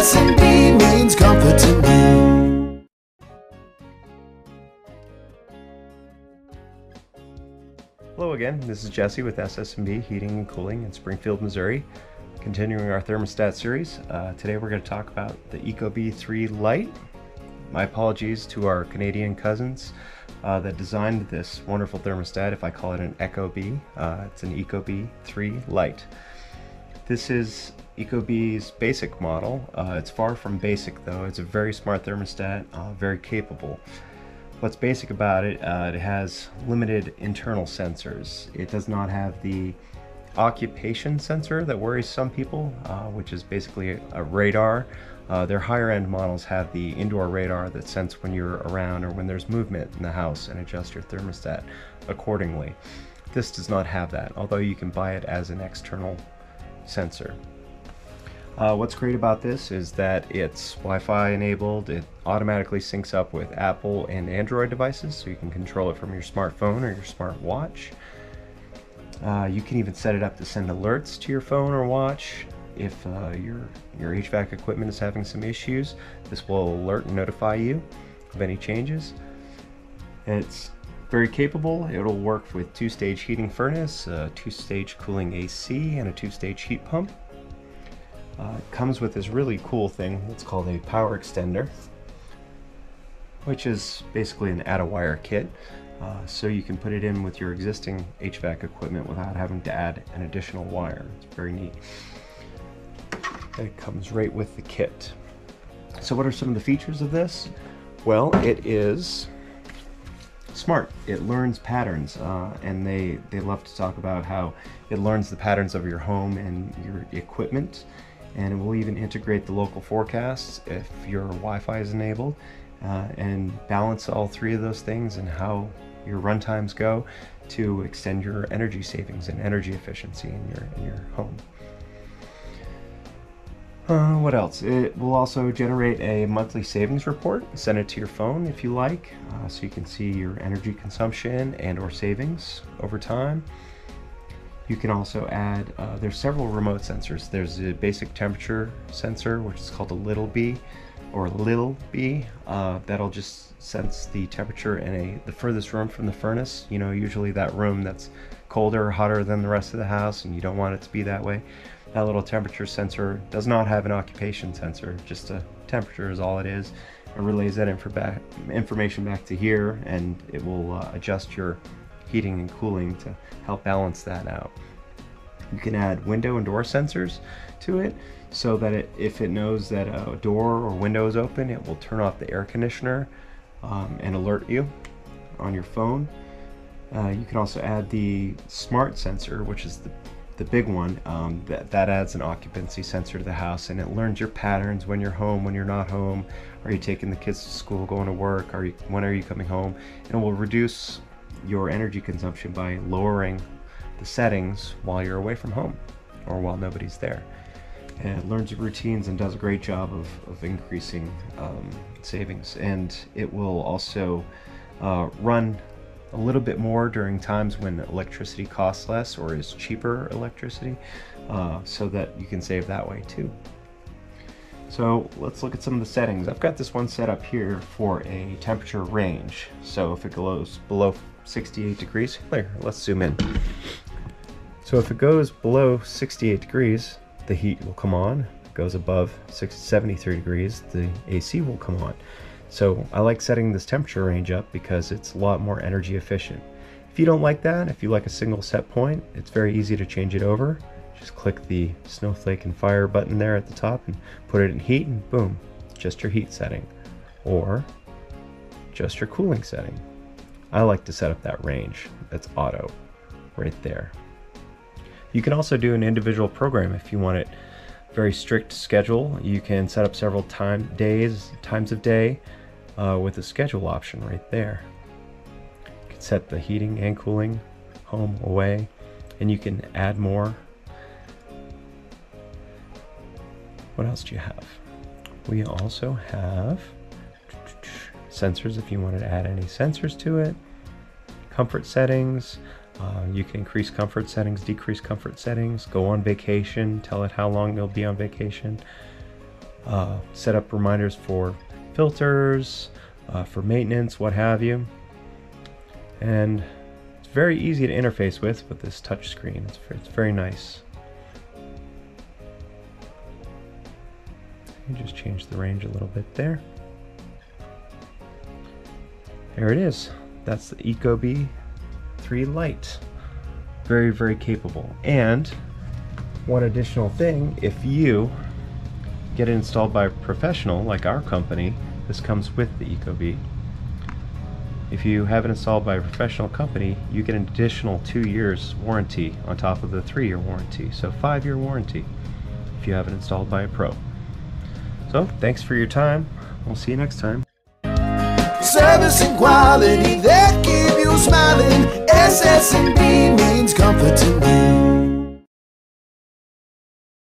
SS&B means comfort to me. Hello again, this is Jessie with SS&B Heating and Cooling in Springfield, Missouri. Continuing our thermostat series, today we're going to talk about the Ecobee 3 Lite. My apologies to our Canadian cousins that designed this wonderful thermostat if I call it an Ecobee. It's an Ecobee 3 Lite. This is Ecobee's basic model. It's far from basic though. It's a very smart thermostat, very capable. What's basic about it, it has limited internal sensors. It does not have the occupation sensor that worries some people, which is basically a radar. Their higher end models have the indoor radar that sense when you're around or when there's movement in the house and adjust your thermostat accordingly. This does not have that, although you can buy it as an external sensor. What's great about this is that it's Wi-Fi enabled. It automatically syncs up with Apple and Android devices, so you can control it from your smartphone or your smartwatch. You can even set it up to send alerts to your phone or watch. If your HVAC equipment is having some issues, this will alert and notify you of any changes. It's very capable. It'll work with 2-stage heating furnace, a 2-stage cooling AC, and a 2-stage heat pump. It comes with this really cool thing. It's called a power extender, which is basically an add-a-wire kit. So you can put it in with your existing HVAC equipment without having to add an additional wire. It's very neat. It comes right with the kit. So what are some of the features of this? Well, it is smart. It learns patterns, and they love to talk about how it learns the patterns of your home and your equipment, and it will even integrate the local forecasts if your Wi-Fi is enabled, and balance all three of those things and how your run times go to extend your energy savings and energy efficiency in your home. What else? It will also generate a monthly savings report. Send it to your phone if you like, so you can see your energy consumption and or savings over time. You can also add, there's several remote sensors. There's a basic temperature sensor, which is called a little bee, or Lil Bee, that'll just sense the temperature in the furthest room from the furnace. You know, usually that room that's colder or hotter than the rest of the house, and you don't want it to be that way. That little temperature sensor does not have an occupation sensor, just a temperature is all it is. It relays that information back to here, and it will adjust your heating and cooling to help balance that out. You can add window and door sensors to it, so that if it knows that a door or window is open, it will turn off the air conditioner and alert you on your phone. You can also add the smart sensor, which is the big one, that adds an occupancy sensor to the house, and it learns your patterns when you're home, when you're not home. Are you taking the kids to school, going to work? When are you coming home? And will reduce your energy consumption by lowering the settings while you're away from home or while nobody's there. And it learns your routines and does a great job of increasing savings. And it will also run a little bit more during times when electricity costs less or is cheaper electricity, so that you can save that way too. So let's look at some of the settings. I've got this one set up here for a temperature range. So if it goes below 68 degrees, here, let's zoom in. So if it goes below 68 degrees, the heat will come on. If it goes above 73 degrees, the AC will come on. So I like setting this temperature range up because it's a lot more energy efficient. If you don't like that, if you like a single set point, it's very easy to change it over. Just click the snowflake and fire button there at the top and put it in heat, and boom, just your heat setting, or just your cooling setting. I like to set up that range. That's auto right there. You can also do an individual program if you want it very strict schedule. You can set up several times of day with a schedule option right there. You can set the heating and cooling, home, away, and you can add more. What else do you have? We also have sensors if you wanted to add any sensors to it. Comfort settings. You can increase comfort settings, decrease comfort settings, go on vacation, tell it how long they'll be on vacation. set up reminders for filters, for maintenance, what have you. And it's very easy to interface with this touch screen. It's very nice. You just change the range a little bit there. There it is. That's the Ecobee 3 Lite. Very, very capable. And one additional thing, if you get it installed by a professional like our company, this comes with the Ecobee. If you have it installed by a professional company, you get an additional 2 years warranty on top of the 3-year warranty. So 5-year warranty if you have it installed by a pro. So thanks for your time. We'll see you next time. Service and quality that keep you smiling. SS&B means comfort to me.